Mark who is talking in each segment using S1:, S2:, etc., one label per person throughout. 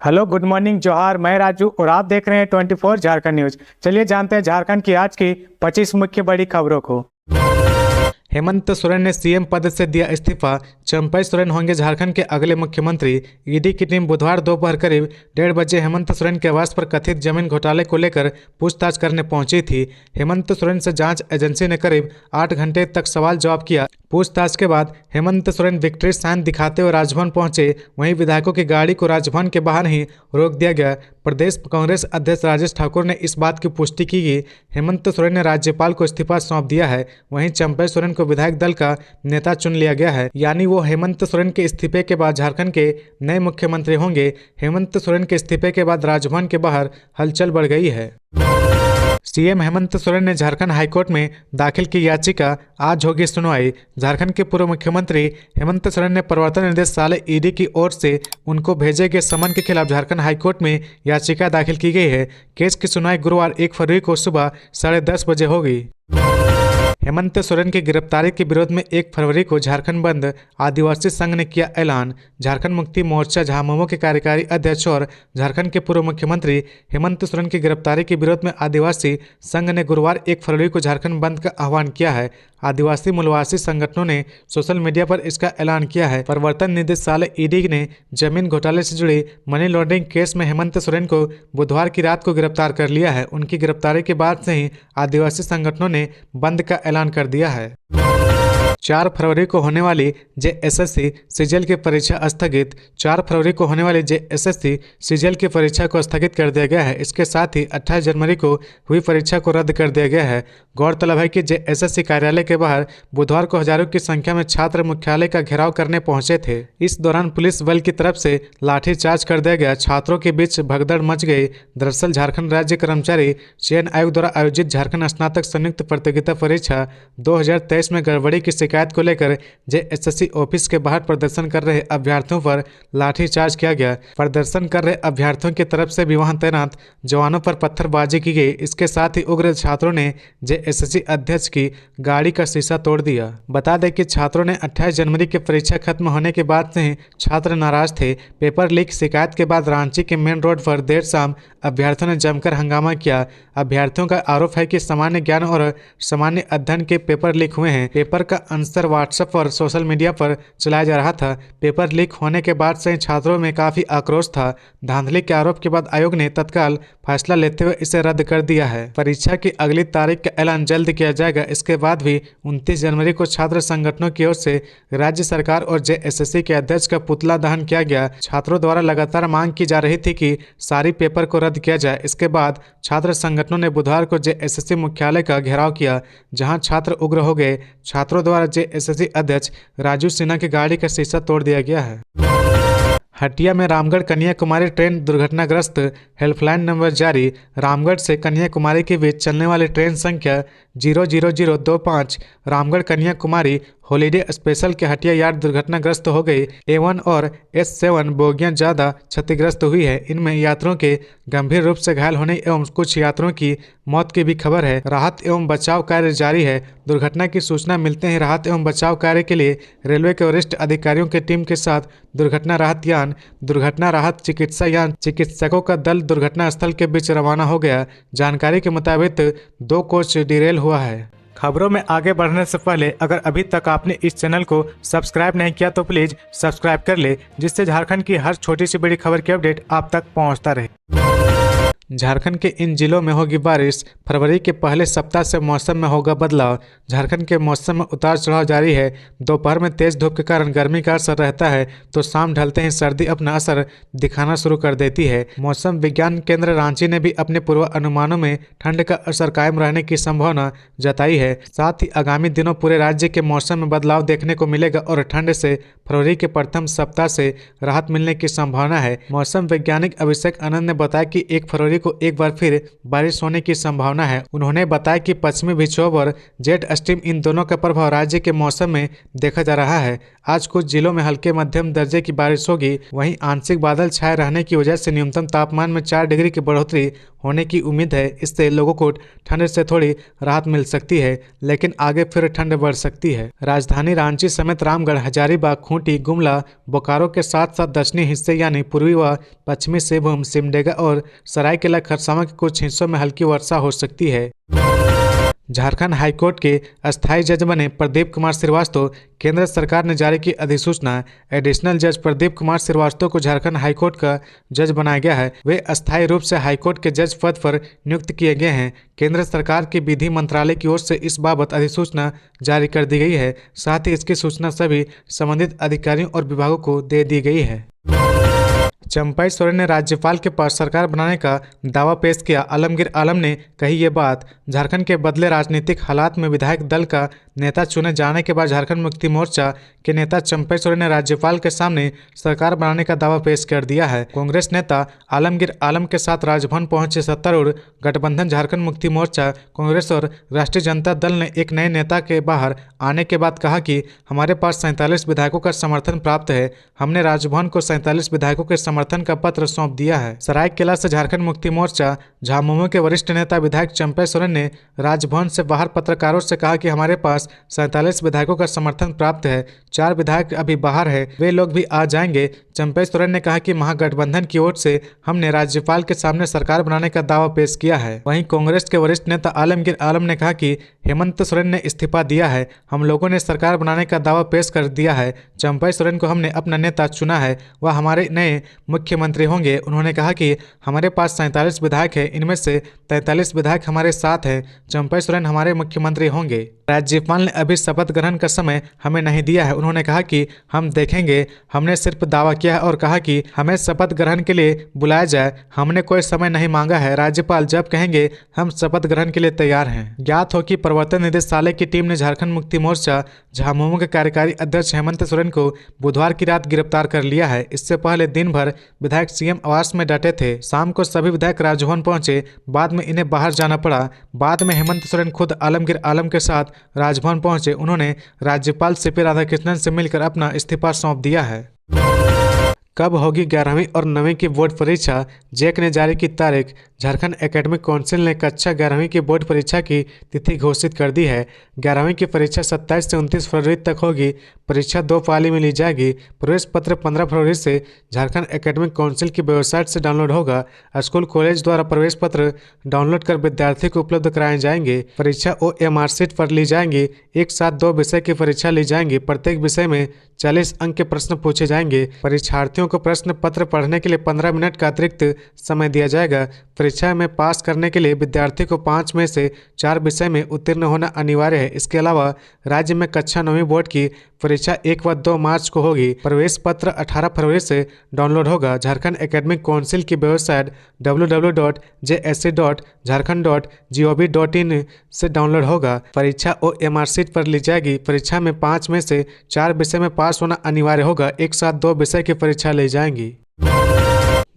S1: Hello, good morning, जोहार। मैं राजू और आप देख रहे हैं 24 झारखंड न्यूज। चलिए जानते हैं झारखंड की आज की 25 मुख्य बड़ी खबरों को।
S2: हेमंत सोरेन ने सीएम पद से दिया इस्तीफा। चंपई सोरेन होंगे झारखंड के अगले मुख्यमंत्री। ईडी की टीम बुधवार दोपहर करीब 1:30 बजे हेमंत सोरेन के आवास पर कथित जमीन घोटाले को लेकर पूछताछ करने पहुंची थी। हेमंत सोरेन से जांच एजेंसी ने करीब 8 घंटे तक सवाल जवाब किया। पूछताछ के बाद हेमंत सोरेन विक्ट्री साइन दिखाते हुए राजभवन पहुंचे। वहीं विधायकों की गाड़ी को राजभवन के बाहर ही रोक दिया गया। प्रदेश कांग्रेस अध्यक्ष राजेश ठाकुर ने इस बात की पुष्टि की कि हेमंत सोरेन ने राज्यपाल को इस्तीफा सौंप दिया है। वहीं चंपई सोरेन को विधायक दल का नेता चुन लिया गया है, यानी वो हेमंत सोरेन के इस्तीफे के बाद झारखंड के नए मुख्यमंत्री होंगे। हेमंत सोरेन के इस्तीफे के बाद राजभवन के बाहर हलचल बढ़ गई है। सीएम हेमंत सोरेन ने झारखंड हाईकोर्ट में दाखिल की याचिका, आज होगी सुनवाई। झारखंड के पूर्व मुख्यमंत्री हेमंत सोरेन ने प्रवर्तन निदेशालय ईडी की ओर से उनको भेजे गए समन के खिलाफ झारखंड हाईकोर्ट में याचिका दाखिल की गई है। केस की सुनवाई गुरुवार 1 फरवरी को सुबह 10:30 बजे होगी। हेमंत सोरेन की गिरफ्तारी के विरोध में 1 फरवरी को झारखंड बंद आदिवासी संघ ने किया ऐलान। झारखंड मुक्ति मोर्चा झामुमो के कार्यकारी अध्यक्ष और झारखंड के पूर्व मुख्यमंत्री हेमंत सोरेन की गिरफ्तारी के विरोध में आदिवासी संघ ने गुरुवार 1 फरवरी को झारखंड बंद का आह्वान किया है। आदिवासी मूलवासी संगठनों ने सोशल मीडिया पर इसका ऐलान किया है। प्रवर्तन निदेशालय ईडी ने जमीन घोटाले से जुड़ी मनी लॉन्ड्रिंग केस में हेमंत सोरेन को बुधवार की रात को गिरफ्तार कर लिया है। उनकी गिरफ्तारी के बाद से ही आदिवासी संगठनों ने बंद का ऐलान कर दिया है। 4 फरवरी को होने वाली जेएसएससी सीजीएल की परीक्षा स्थगित। 4 फरवरी को होने वाली जेएसएससी सीजीएल की परीक्षा को स्थगित कर दिया गया है। इसके साथ ही 28 जनवरी को हुई परीक्षा को रद्द कर दिया गया है। गौरतलब है कि जेएसएससी कार्यालय के बाहर बुधवार को हजारों की संख्या में छात्र मुख्यालय का घेराव करने पहुंचे थे। इस दौरान पुलिस बल की तरफ से लाठीचार्ज कर दिया गया। छात्रों के बीच भगदड़ मच गई। दरअसल झारखंड राज्य कर्मचारी चयन आयोग द्वारा आयोजित झारखंड स्नातक संयुक्त प्रतियोगिता परीक्षा 2023 में गड़बड़ी की शिकायत को लेकर जेएसएससी ऑफिस के बाहर प्रदर्शन कर रहे अभ्यर्थियों पर लाठीचार्ज किया गया। प्रदर्शन कर रहे अभ्यर्थियों की तरफ से भी वहां तैनात जवानों पर पत्थरबाजी की गई। इसके साथ ही उग्र छात्रों ने जेएसएससी अध्यक्ष की गाड़ी का शीशा तोड़ दिया। बता दें कि छात्रों ने 28 जनवरी की परीक्षा खत्म होने के बाद से ही छात्र नाराज थे। पेपर लीक शिकायत के बाद रांची के मेन रोड पर देर शाम अभ्यर्थियों ने जमकर हंगामा किया। अभ्यर्थियों का आरोप है कि सामान्य ज्ञान और सामान्य अध्ययन के पेपर लीक हुए हैं। पेपर का आंसर व्हाट्सएप और सोशल मीडिया पर चलाया जा रहा था। पेपर लीक होने के बाद से छात्रों में काफी आक्रोश था। धांधली के आरोप के बाद आयोग ने तत्काल फैसला लेते हुए इसे रद्द कर दिया है। परीक्षा की अगली तारीख का ऐलान जल्द किया जाएगा। इसके बाद भी 29 जनवरी को छात्र संगठनों की ओर से राज्य सरकार और जेएसएससी के अध्यक्ष का पुतला दहन किया गया। छात्रों द्वारा लगातार मांग की जा रही थी कि सारी पेपर को रद्द किया जाए। इसके बाद छात्र संगठनों ने बुधवार को जेएसएससी मुख्यालय का घेराव किया, जहां छात्र उग्र हो गए। छात्रों द्वारा जेएसएससी अध्यक्ष राजू सिन्हा की गाड़ी का शीशा तोड़ दिया गया है। हटिया में रामगढ़ कन्याकुमारी ट्रेन दुर्घटनाग्रस्त, हेल्पलाइन नंबर जारी। रामगढ़ से कन्याकुमारी के बीच चलने वाली ट्रेन संख्या 00025 रामगढ़ कन्याकुमारी हॉलीडे स्पेशल के हटिया यार्ड दुर्घटनाग्रस्त हो गई। A1 और S7 बोगियां ज़्यादा क्षतिग्रस्त हुई है। इनमें यात्रियों के गंभीर रूप से घायल होने एवं कुछ यात्रियों की मौत की भी खबर है। राहत एवं बचाव कार्य जारी है। दुर्घटना की सूचना मिलते ही राहत एवं बचाव कार्य के लिए रेलवे के वरिष्ठ अधिकारियों की टीम के साथ दुर्घटना राहत यान, दुर्घटना राहत चिकित्सा यान, चिकित्सकों का दल दुर्घटना स्थल के बीच रवाना हो गया। जानकारी के मुताबिक 2 कोच डिरेल हुआ है। खबरों में आगे बढ़ने से पहले अगर अभी तक आपने इस चैनल को सब्सक्राइब नहीं किया तो प्लीज सब्सक्राइब कर ले, जिससे झारखंड की हर छोटी सी बड़ी खबर की अपडेट आप तक पहुंचता रहे। झारखंड के इन जिलों में होगी बारिश। फरवरी के पहले सप्ताह से मौसम में होगा बदलाव। झारखंड के मौसम में उतार चढ़ाव जारी है। दोपहर में तेज धूप के कारण गर्मी का असर रहता है, तो शाम ढलते ही सर्दी अपना असर दिखाना शुरू कर देती है। मौसम विज्ञान केंद्र रांची ने भी अपने पूर्वानुमानों में ठंड का असर कायम रहने की संभावना जताई है। साथ ही आगामी दिनों पूरे राज्य के मौसम में बदलाव देखने को मिलेगा और ठंड से फरवरी के प्रथम सप्ताह से राहत मिलने की संभावना है। मौसम वैज्ञानिक अभिषेक आनंद ने बताया कि 1 फरवरी फरवरी को एक बार फिर बारिश होने की संभावना है। उन्होंने बताया कि पश्चिमी विक्षोभ और जेट स्ट्रीम इन दोनों का प्रभाव राज्य के मौसम में देखा जा रहा है। आज कुछ जिलों में हल्के मध्यम दर्जे की बारिश होगी। वहीं आंशिक बादल छाए रहने की वजह से न्यूनतम तापमान में 4 डिग्री की बढ़ोतरी होने की उम्मीद है। इससे लोगों को ठंड से थोड़ी राहत मिल सकती है, लेकिन आगे फिर ठंड बढ़ सकती है। राजधानी रांची समेत रामगढ़, हजारीबाग, खूंटी, गुमला, बोकारो के साथ साथ दक्षिणी हिस्से यानी पूर्वी व पश्चिमी सिंहभूम, सिमडेगा और सरायकेला खरसावां के कुछ हिस्सों में हल्की वर्षा हो सकती है। झारखंड हाईकोर्ट के अस्थायी जज बने प्रदीप कुमार श्रीवास्तव। केंद्र सरकार ने जारी की अधिसूचना। एडिशनल जज प्रदीप कुमार श्रीवास्तव को झारखंड हाईकोर्ट का जज बनाया गया है। वे अस्थायी रूप से हाईकोर्ट के जज पद पर नियुक्त किए गए हैं। केंद्र सरकार के विधि मंत्रालय की ओर से इस बाबत अधिसूचना जारी कर दी गई है। साथ ही इसकी सूचना सभी संबंधित अधिकारियों और विभागों को दे दी गई है। चंपई सोरेन ने राज्यपाल के पास सरकार बनाने का दावा पेश किया। आलमगीर आलम ने कही ये बात। झारखंड के बदले राजनीतिक हालात में विधायक दल का नेता चुने जाने के बाद झारखंड मुक्ति मोर्चा के नेता चंपई सोरेन ने राज्यपाल के सामने सरकार बनाने का दावा पेश कर दिया है। कांग्रेस नेता आलमगीर आलम के साथ राजभवन पहुंचे सत्तारूढ़ गठबंधन झारखंड मुक्ति मोर्चा, कांग्रेस और राष्ट्रीय जनता दल ने एक नए नेता के बाहर आने के बाद कहा कि हमारे पास 47 विधायकों का समर्थन प्राप्त है। हमने राजभवन को 47 विधायकों के समर्थन का पत्र सौंप दिया है। सरायकेला से झारखंड मुक्ति मोर्चा झामुमो के वरिष्ठ नेता विधायक चंपई सोरेन ने राजभवन से बाहर पत्रकारों से कहा कि हमारे पास 47 विधायकों का समर्थन प्राप्त है। 4 विधायक अभी बाहर है, वे लोग भी आ जाएंगे। चंपई सोरेन ने कहा कि महागठबंधन की ओर से हमने राज्यपाल के सामने सरकार बनाने का दावा पेश किया है। वहीं कांग्रेस के वरिष्ठ नेता आलमगीर आलम ने कहा कि हेमंत सोरेन ने इस्तीफा दिया है। हम लोगों ने सरकार बनाने का दावा पेश कर दिया है। चंपई सोरेन को हमने अपना नेता चुना है, वह हमारे नए मुख्यमंत्री होंगे। उन्होंने कहा कि हमारे पास 47 विधायक है, इनमें से 43 विधायक हमारे साथ हैं। चंपई सोरेन हमारे मुख्यमंत्री होंगे। राज्यपाल ने अभी शपथ ग्रहण का समय हमें नहीं दिया है। उन्होंने कहा कि हम देखेंगे। हमने सिर्फ दावा किया है और कहा कि हमें शपथ ग्रहण के लिए बुलाया जाए। हमने कोई समय नहीं मांगा है। राज्यपाल जब कहेंगे हम शपथ ग्रहण के लिए तैयार हैं। ज्ञात हो कि प्रवर्तन निदेशालय की टीम ने झारखंड मुक्ति मोर्चा झामुमो के कार्यकारी अध्यक्ष हेमंत सोरेन को बुधवार की रात गिरफ्तार कर लिया है। इससे पहले दिन भर विधायक सीएम आवास में डटे थे। शाम को सभी विधायक राजभवन पहुंचे, बाद में इन्हें बाहर जाना पड़ा। बाद में हेमंत सोरेन खुद आलमगीर आलम के साथ राजभवन पहुंचे। उन्होंने राज्यपाल सीपी राधाकृष्णन से मिलकर अपना इस्तीफा सौंप दिया है। कब होगी 11वीं और 9वीं की बोर्ड परीक्षा? जेक ने जारी की तारीख। झारखंड एकेडमिक काउंसिल ने कक्षा 11वीं की बोर्ड परीक्षा की तिथि घोषित कर दी है। 11वीं की परीक्षा 27 से 29 फरवरी तक होगी। परीक्षा 2 पाली में ली जाएगी। प्रवेश पत्र 15 फरवरी से झारखंड एकेडमिक काउंसिल की वेबसाइट से डाउनलोड होगा। स्कूल कॉलेज द्वारा प्रवेश पत्र डाउनलोड कर विद्यार्थी को उपलब्ध कराए जाएंगे। परीक्षा OMR शीट पर ली जाएंगी। एक साथ 2 विषय की परीक्षा ली जाएंगी। प्रत्येक विषय में 40 अंक के प्रश्न पूछे जाएंगे। परीक्षार्थियों को प्रश्न पत्र पढ़ने के लिए 15 मिनट का अतिरिक्त समय दिया जाएगा। परीक्षा में पास करने के लिए विद्यार्थी को 5 में से 4 विषय में उत्तीर्ण होना अनिवार्य है। इसके अलावा राज्य में कक्षा 9वीं बोर्ड की परीक्षा 1 व 2 मार्च को होगी। प्रवेश पत्र 18 फरवरी से डाउनलोड होगा। झारखंड एकेडमिक काउंसिल की वेबसाइट www.jsc.jharkhand.gov.in से डाउनलोड होगा। परीक्षा OMR शीट पर ली जाएगी। परीक्षा में 5 में से 4 विषय में पास होना अनिवार्य होगा। एक साथ 2 विषय की परीक्षा ली जाएंगी।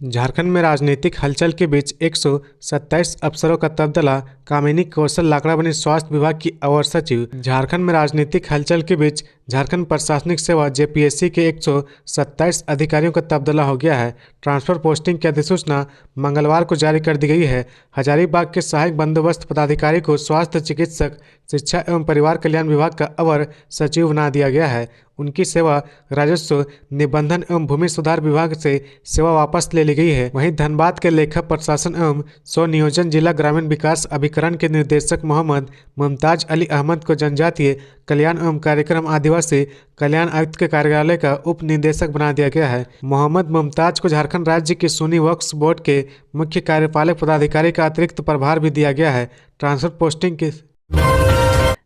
S2: झारखंड में राजनीतिक हलचल के बीच 127 अफसरों का तबादला। कामिनी कौशल लाकड़ा बनी स्वास्थ्य विभाग की अवर सचिव। झारखंड में राजनीतिक हलचल के बीच झारखंड प्रशासनिक सेवा JPSC के 127 अधिकारियों का तबादला हो गया है। ट्रांसफर पोस्टिंग की अधिसूचना मंगलवार को जारी कर दी गई है। हजारीबाग के सहायक बंदोबस्त पदाधिकारी को स्वास्थ्य चिकित्सक शिक्षा एवं परिवार कल्याण विभाग का अवर सचिव बना दिया गया है। उनकी सेवा राजस्व निबंधन एवं भूमि सुधार विभाग से सेवा वापस ले ली गई है। वहीं धनबाद के लेखा प्रशासन एवं स्वनियोजन जिला ग्रामीण विकास अभिकरण के निर्देशक मोहम्मद मुमताज अली अहमद को जनजातीय कल्याण एवं कार्यक्रम आदिवासी कल्याण आयुक्त के कार्यालय का उप निदेशक बना दिया गया है। मोहम्मद मुमताज को झारखंड राज्य की सुन्नी वक्फ बोर्ड के मुख्य कार्यपालक पदाधिकारी का अतिरिक्त प्रभार भी दिया गया है। ट्रांसफर पोस्टिंग के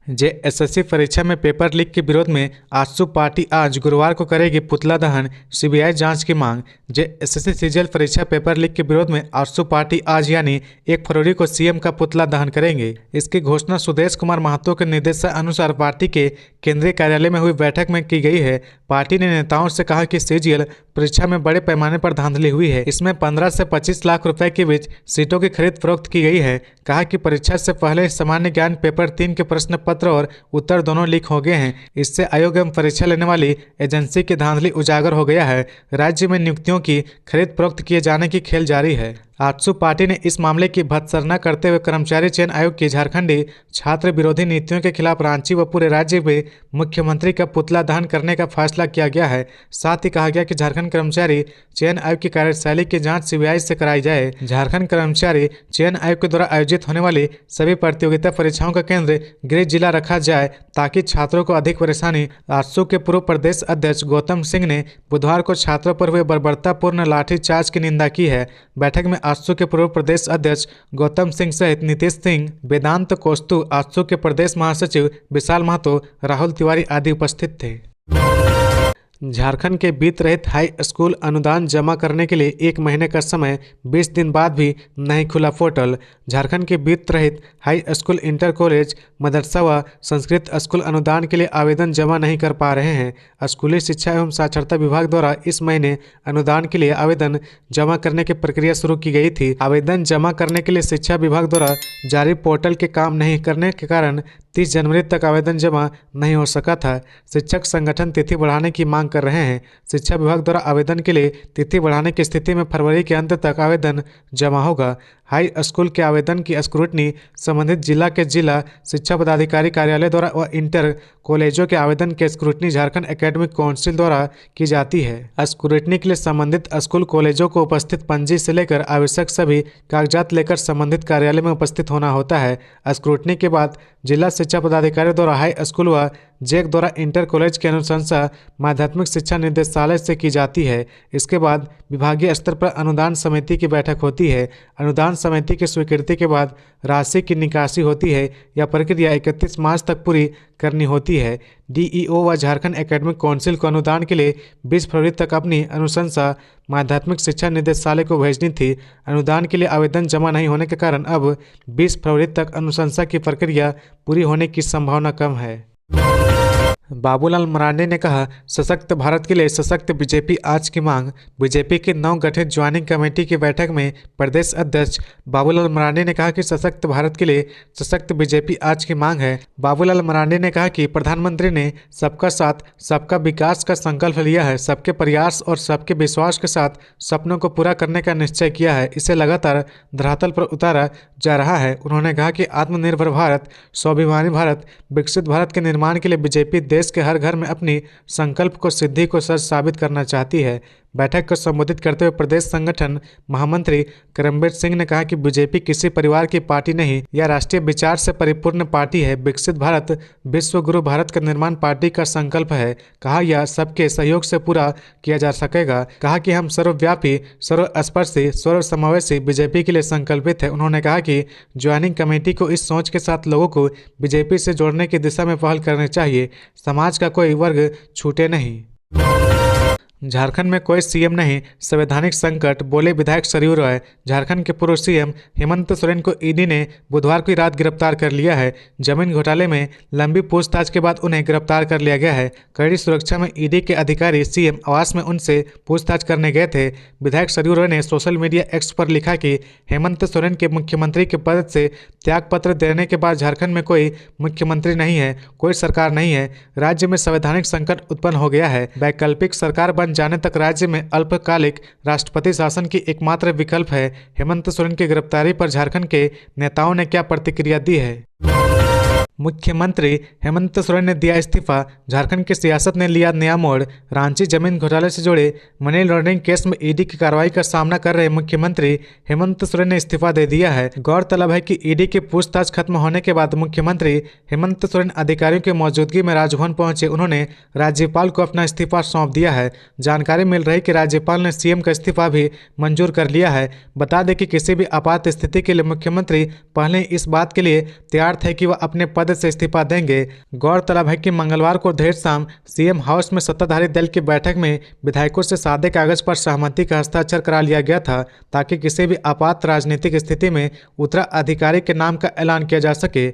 S2: जेएसएससी परीक्षा में पेपर लीक के विरोध में आजसू पार्टी आज गुरुवार को करेगी पुतला दहन, सीबीआई जांच की मांग। जेएसएससी सीजीएल परीक्षा पेपर लीक के विरोध में आजसू पार्टी आज यानी 1 फरवरी को सीएम का पुतला दहन करेंगे। इसकी घोषणा सुदेश कुमार महतो के निर्देशानुसार पार्टी के केंद्रीय कार्यालय में हुई बैठक में की गई है। पार्टी ने नेताओं से कहा कि सीजीएल परीक्षा में बड़े पैमाने पर धांधली हुई है। इसमें 15 से 25 लाख रुपए के बीच सीटों की खरीद फरोख्त की गई है। कहा कि परीक्षा से पहले सामान्य ज्ञान पेपर 3 के प्रश्न पत्र और उत्तर दोनों लीक हो गए हैं। इससे आयोग एवं परीक्षा लेने वाली एजेंसी की धांधली उजागर हो गया है। राज्य में नियुक्तियों की खरीद फरोख्त किए जाने की खेल जारी है। आजसू पार्टी ने इस मामले की भर्त्सना करते हुए कर्मचारी चयन आयोग की झारखंडी छात्र विरोधी नीतियों के खिलाफ रांची व पूरे राज्य में मुख्यमंत्री का पुतला दहन करने का फैसला किया गया है। साथ ही कहा गया कि झारखंड कर्मचारी चयन आयोग की कार्यशैली की जांच सीबीआई से कराई जाए। झारखंड कर्मचारी चयन आयोग के द्वारा आयोजित होने वाली सभी प्रतियोगिता परीक्षाओं का केंद्र गृह जिला रखा जाए ताकि छात्रों को अधिक परेशानी। आजसू के पूर्व प्रदेश अध्यक्ष गौतम सिंह ने बुधवार को छात्रों पर हुए बर्बरतापूर्ण लाठीचार्ज की निंदा की है। बैठक में आजसू के पूर्व प्रदेश अध्यक्ष गौतम सिंह सहित नीतीश सिंह, वेदांत कोस्तु, आजसू के प्रदेश महासचिव विशाल महतो, राहुल तिवारी आदि उपस्थित थे। झारखंड के वित्त रहित हाई स्कूल अनुदान जमा करने के लिए 1 महीने का समय, 20 दिन बाद भी नहीं खुला पोर्टल। झारखंड के वित्त रहित हाई स्कूल, इंटर कॉलेज, मदरसा व संस्कृत स्कूल अनुदान के लिए आवेदन जमा नहीं कर पा रहे हैं। स्कूली शिक्षा एवं साक्षरता विभाग द्वारा इस महीने अनुदान के लिए आवेदन जमा करने की प्रक्रिया शुरू की गई थी। आवेदन जमा करने के लिए शिक्षा विभाग द्वारा जारी पोर्टल के काम नहीं करने के कारण 30 जनवरी तक आवेदन जमा नहीं हो सका था। शिक्षक संगठन तिथि बढ़ाने की मांग कर रहे हैं। शिक्षा विभाग द्वारा आवेदन के लिए तिथि बढ़ाने की स्थिति में फरवरी के अंत तक आवेदन जमा होगा। हाई स्कूल के आवेदन की स्क्रूटनी संबंधित जिला के जिला शिक्षा पदाधिकारी कार्यालय द्वारा व इंटर कॉलेजों के आवेदन की स्क्रूटनी झारखंड एकेडमिक काउंसिल द्वारा की जाती है। स्क्रूटनी के लिए संबंधित स्कूल कॉलेजों को उपस्थित पंजी से लेकर आवश्यक सभी कागजात लेकर संबंधित कार्यालय में उपस्थित होना होता है। स्क्रूटनी के बाद जिला शिक्षा पदाधिकारी द्वारा हाई स्कूल व जेक द्वारा इंटर कॉलेज की अनुशंसा माध्यमिक शिक्षा निदेशालय से की जाती है। इसके बाद विभागीय स्तर पर अनुदान समिति की बैठक होती है। अनुदान समिति की स्वीकृति के बाद राशि की निकासी होती है। यह प्रक्रिया 31 मार्च तक पूरी करनी होती है। डीईओ व झारखंड एकेडमिक काउंसिल को अनुदान के लिए 20 फरवरी तक अपनी अनुशंसा माध्यमिक शिक्षा निदेशालय को भेजनी थी। अनुदान के लिए आवेदन जमा नहीं होने के कारण अब 20 फरवरी तक अनुशंसा की प्रक्रिया पूरी होने की संभावना कम है। बाबूलाल मरांडी ने कहा, सशक्त भारत के लिए सशक्त बीजेपी आज की मांग। बीजेपी की नवगठित ज्वाइनिंग कमेटी की बैठक में प्रदेश अध्यक्ष बाबूलाल मरांडी ने कहा कि सशक्त भारत के लिए सशक्त बीजेपी आज की मांग है। बाबूलाल मरांडी ने कहा कि प्रधानमंत्री ने सबका साथ सबका विकास का संकल्प लिया है। सबके प्रयास और सबके विश्वास के साथ सपनों को पूरा करने का निश्चय किया है। इसे लगातार धरातल पर उतारा जा रहा है। उन्होंने कहा कि आत्मनिर्भर भारत, स्वाभिमानी भारत, विकसित भारत के निर्माण के लिए बीजेपी देश के हर घर में अपनी संकल्प को सिद्धि को सच साबित करना चाहती है। बैठक को संबोधित करते हुए प्रदेश संगठन महामंत्री करमबीर सिंह ने कहा कि बीजेपी किसी परिवार की पार्टी नहीं, यह राष्ट्रीय विचार से परिपूर्ण पार्टी है। विकसित भारत, विश्व गुरु भारत का निर्माण पार्टी का संकल्प है। कहा यह सबके सहयोग से पूरा किया जा सकेगा। कहा कि हम सर्वव्यापी, सर्वस्पर्शी, सर्वसमावेशी बीजेपी के लिए संकल्पित है। उन्होंने कहा कि ज्वाइनिंग कमेटी को इस सोच के साथ लोगों को बीजेपी से जोड़ने की दिशा में पहल करनी चाहिए। समाज का कोई वर्ग छूटे नहीं। झारखंड में कोई सीएम नहीं, संवैधानिक संकट, बोले विधायक सरयू राय। झारखंड के पूर्व सीएम हेमंत सोरेन को ईडी ने बुधवार की रात गिरफ्तार कर लिया है। जमीन घोटाले में लंबी पूछताछ के बाद उन्हें गिरफ्तार कर लिया गया है। कड़ी सुरक्षा में ईडी के अधिकारी सीएम आवास में उनसे पूछताछ करने गए थे। विधायक सरयू राय ने सोशल मीडिया एक्स पर लिखा कि हेमंत सोरेन के मुख्यमंत्री के पद से त्यागपत्र देने के बाद झारखंड में कोई मुख्यमंत्री नहीं है, कोई सरकार नहीं है। राज्य में संवैधानिक संकट उत्पन्न हो गया है। वैकल्पिक सरकार बन जाने तक राज्य में अल्पकालिक राष्ट्रपति शासन की एकमात्र विकल्प है। हेमंत सोरेन की गिरफ्तारी पर झारखंड के नेताओं ने क्या प्रतिक्रिया दी है? मुख्यमंत्री हेमंत सोरेन ने दिया इस्तीफा। झारखंड की सियासत ने लिया नया मोड़। रांची जमीन घोटाले से जुड़े मनी लॉन्ड्रिंग केस में ईडी की कार्रवाई का सामना कर रहे मुख्यमंत्री हेमंत सोरेन ने इस्तीफा दे दिया है। गौरतलब है कि ईडी की पूछताछ खत्म होने के बाद मुख्यमंत्री हेमंत सोरेन अधिकारियों की मौजूदगी में राजभवन पहुंचे। उन्होंने राज्यपाल को अपना इस्तीफा सौंप दिया है। जानकारी मिल रही कि राज्यपाल ने सीएम का इस्तीफा भी मंजूर कर लिया है। बता दें कि किसी भी आपात स्थिति के लिए मुख्यमंत्री पहले ही इस बात के लिए तैयार थे कि वह अपने पद पद से इस्तीफा देंगे। गौरतलब है कि मंगलवार को देर शाम सीएम हाउस में सत्ताधारी दल की बैठक में विधायकों से सादे कागज पर सहमति का हस्ताक्षर करा लिया गया था ताकि किसी भी आपात राजनीतिक स्थिति में उत्तराधिकारी के नाम का ऐलान किया जा सके।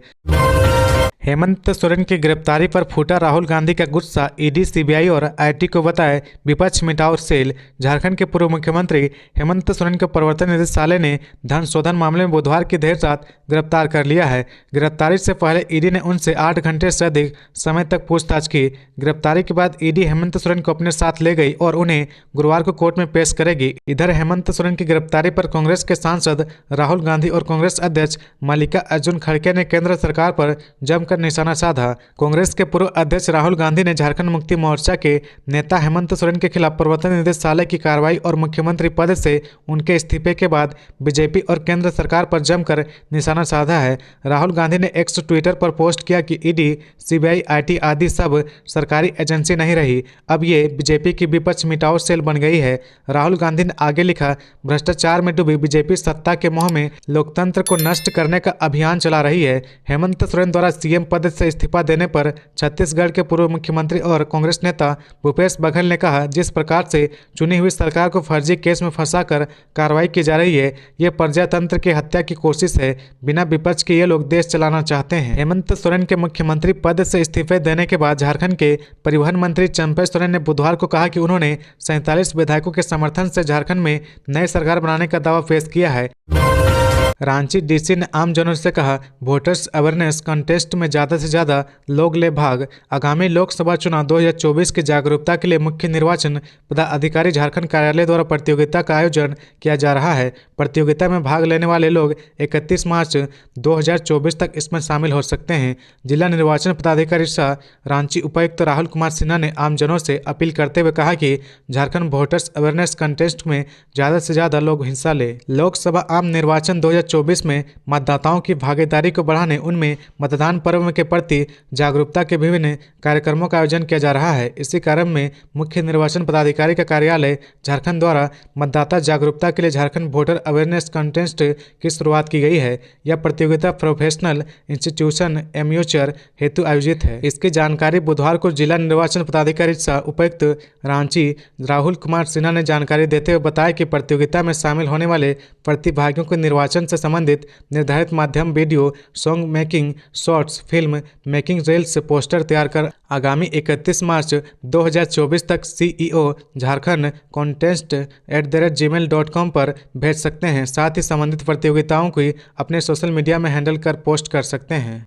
S2: हेमंत सोरेन की गिरफ्तारी पर फूटा राहुल गांधी का गुस्सा, ईडी, सीबीआई और आईटी को बताए विपक्ष मिटाओ सेल। झारखंड के पूर्व मुख्यमंत्री हेमंत सोरेन को प्रवर्तन निदेशालय ने धन शोधन मामले में बुधवार की देर रात गिरफ्तार कर लिया है। गिरफ्तारी से पहले ईडी ने उनसे 8 घंटे से अधिक समय तक पूछताछ की। गिरफ्तारी के बाद ईडी हेमंत सोरेन को अपने साथ ले गई और उन्हें गुरुवार को कोर्ट में पेश करेगी। इधर हेमंत सोरेन की गिरफ्तारी पर कांग्रेस के सांसद राहुल गांधी और कांग्रेस अध्यक्ष मल्लिकार्जुन खड़गे ने केंद्र सरकार पर जमकर निशाना साधा। कांग्रेस के पूर्व अध्यक्ष राहुल गांधी ने झारखंड मुक्ति मोर्चा के नेता हेमंत सोरेन के खिलाफ प्रवर्तन निदेशालय की कार्रवाई और मुख्यमंत्री पद से उनके इस्तीफे के बाद बीजेपी और केंद्र सरकार पर जमकर निशाना साधा है। राहुल गांधी ने एक्स ट्विटर पर पोस्ट किया कि ईडी, सीबीआई, आईटी आदि सब सरकारी एजेंसी नहीं रही, अब ये बीजेपी की विपक्ष मिटाओ सेल बन गई है। राहुल गांधी ने आगे लिखा, भ्रष्टाचार में डूबी बीजेपी सत्ता के मोह में लोकतंत्र को नष्ट करने का अभियान चला रही है। हेमंत सोरेन द्वारा सीएम पद से इस्तीफा देने पर छत्तीसगढ़ के पूर्व मुख्यमंत्री और कांग्रेस नेता भूपेश बघेल ने कहा, जिस प्रकार से चुनी हुई सरकार को फर्जी केस में फंसाकर कार्रवाई की जा रही है, ये प्रजातंत्र की हत्या की कोशिश है। बिना विपक्ष के ये लोग देश चलाना चाहते हैं। हेमंत सोरेन के मुख्यमंत्री पद से इस्तीफे देने के बाद झारखंड के परिवहन मंत्री चंपई सोरेन ने बुधवार को कहा कि उन्होंने 47 विधायकों के समर्थन से झारखंड में नई सरकार बनाने का दावा पेश किया है। रांची डीसी ने आमजनों से कहा, वोटर्स अवेयरनेस कंटेस्ट में ज़्यादा से ज़्यादा लोग ले भाग। आगामी लोकसभा चुनाव 2024 की जागरूकता के लिए मुख्य निर्वाचन पदाधिकारी झारखंड कार्यालय द्वारा प्रतियोगिता का आयोजन किया जा रहा है। प्रतियोगिता में भाग लेने वाले लोग 31 मार्च 2024 तक इसमें शामिल हो सकते हैं। जिला निर्वाचन पदाधिकारी सह रांची उपायुक्त राहुल कुमार सिन्हा ने आमजनों से अपील करते हुए कहा कि झारखंड वोटर्स अवेयरनेस कंटेस्ट में ज़्यादा से ज़्यादा लोग हिस्सा ले। लोकसभा आम निर्वाचन 2024 में मतदाताओं की भागीदारी को बढ़ाने, उनमें मतदान पर्व के प्रति जागरूकता के विभिन्न कार्यक्रमों का आयोजन किया जा रहा है। इसी कार्यक्रम में मुख्य निर्वाचन पदाधिकारी का कार्यालय झारखंड द्वारा मतदाता जागरूकता के लिए झारखंड वोटर अवेयरनेस कंटेस्ट की शुरुआत की गई है। यह प्रतियोगिता प्रोफेशनल इंस्टीट्यूशन एम्यूचर हेतु आयोजित है। इसकी जानकारी बुधवार को जिला निर्वाचन पदाधिकारी सह उपायुक्त रांची राहुल कुमार सिन्हा ने जानकारी देते हुए बताया कि प्रतियोगिता में शामिल होने वाले प्रतिभागियों को निर्वाचन से संबंधित निर्धारित माध्यम video, song making, shorts, film making reels से पोस्टर तैयार कर आगामी 31 मार्च 2024 तक CEO झारखंड contest@gmail.com पर भेज सकते हैं। साथ ही संबंधित प्रतियोगिताओं को अपने सोशल मीडिया में हैंडल कर पोस्ट कर सकते हैं।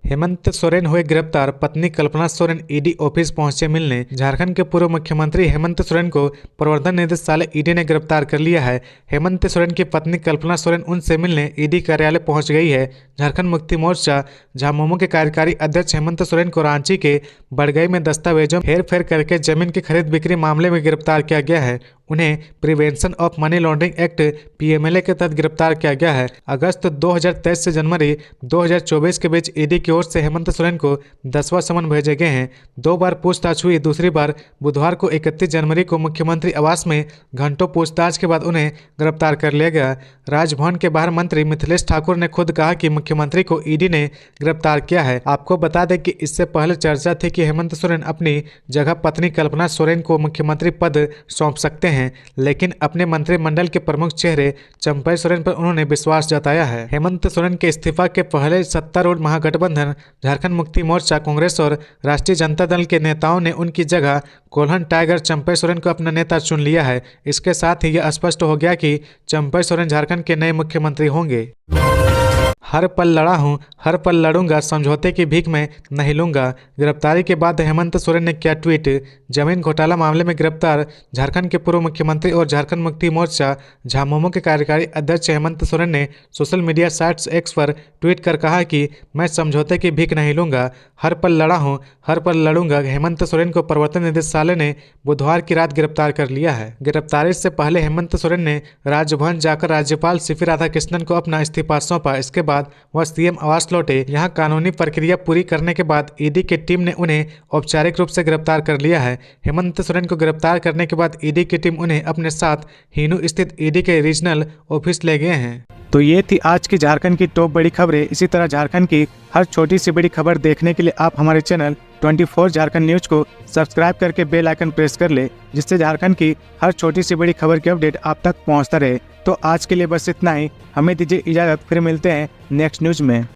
S2: हेमंत सोरेन हुए गिरफ्तार, पत्नी कल्पना सोरेन ईडी ऑफिस पहुंचे मिलने। झारखंड के पूर्व मुख्यमंत्री हेमंत सोरेन को प्रवर्तन निदेशालय ईडी ने गिरफ्तार कर लिया है। हेमंत सोरेन की पत्नी कल्पना सोरेन उनसे मिलने ईडी कार्यालय पहुंच गई है। झारखंड मुक्ति मोर्चा झामुमो के कार्यकारी अध्यक्ष हेमंत सोरेन को रांची के बड़गई में दस्तावेजों हेरफेर करके जमीन की खरीद बिक्री मामले में गिरफ्तार किया गया है। उन्हें prevention of money laundering act PMLA के तहत गिरफ्तार किया गया है। अगस्त 2023 से जनवरी 2024 के बीच ईडी की ओर से हेमंत सोरेन को 10वां समन भेजे गए हैं। 2 बार पूछताछ हुई। दूसरी बार बुधवार को 31 जनवरी को मुख्यमंत्री आवास में घंटों पूछताछ के बाद उन्हें गिरफ्तार कर लिया गया। राजभवन के बाहर मंत्री मिथिलेश ठाकुर ने खुद कहा कि मुख्यमंत्री को ईडी ने गिरफ्तार किया है। आपको बता दें कि इससे पहले चर्चा थी कि हेमंत सोरेन अपनी जगह पत्नी कल्पना सोरेन को मुख्यमंत्री पद सौंप सकते हैं, लेकिन अपने मंत्रिमंडल के प्रमुख चेहरे चंपई सोरेन पर उन्होंने विश्वास जताया है। हेमंत सोरेन के इस्तीफा के पहले सत्तारूढ़ महागठबंधन झारखंड मुक्ति मोर्चा, कांग्रेस और राष्ट्रीय जनता दल के नेताओं ने उनकी जगह कोल्हन टाइगर चंपई सोरेन को अपना नेता चुन लिया है। इसके साथ ही यह स्पष्ट हो गया कि चंपई सोरेन झारखंड के नए मुख्यमंत्री होंगे। हर पल लड़ा हूं, हर पल लड़ूंगा, समझौते की भीख में नहीं लूंगा। गिरफ्तारी के बाद हेमंत सोरेन ने किया ट्वीट। जमीन घोटाला मामले में गिरफ्तार झारखंड के पूर्व मुख्यमंत्री और झारखंड मुक्ति मोर्चा झामुमो के कार्यकारी अध्यक्ष हेमंत सोरेन ने सोशल मीडिया साइट्स X पर ट्वीट कर कहा कि मैं समझौते की भीख नहीं लूंगा, हर पल लड़ा हूं, हर पल लड़ूंगा। हेमंत सोरेन को प्रवर्तन निदेशालय ने बुधवार की रात गिरफ्तार कर लिया है। गिरफ्तारी से पहले हेमंत सोरेन ने राजभवन जाकर राज्यपाल CP राधाकृष्णन को अपना इस्तीफा सौंपा। इसके बाद वह CM आवास लौटे। यहां कानूनी प्रक्रिया पूरी करने के बाद ईडी की टीम ने उन्हें औपचारिक रूप से गिरफ्तार कर लिया है। हेमंत सोरेन को गिरफ्तार करने के बाद ईडी की टीम उन्हें अपने साथ हिनू स्थित ईडी के रीजनल ऑफिस ले गए हैं।
S1: तो ये थी आज की झारखंड की टॉप बड़ी खबरें। इसी तरह झारखंड की हर छोटी सी बड़ी खबर देखने के लिए आप हमारे चैनल 24 झारखंड न्यूज को सब्सक्राइब करके बेल आइकन प्रेस कर ले, जिससे झारखंड की हर छोटी सी बड़ी खबर की अपडेट आप तक पहुंचता रहे। तो आज के लिए बस इतना ही, हमें दीजिए इजाजत, फिर मिलते हैं नेक्स्ट न्यूज में।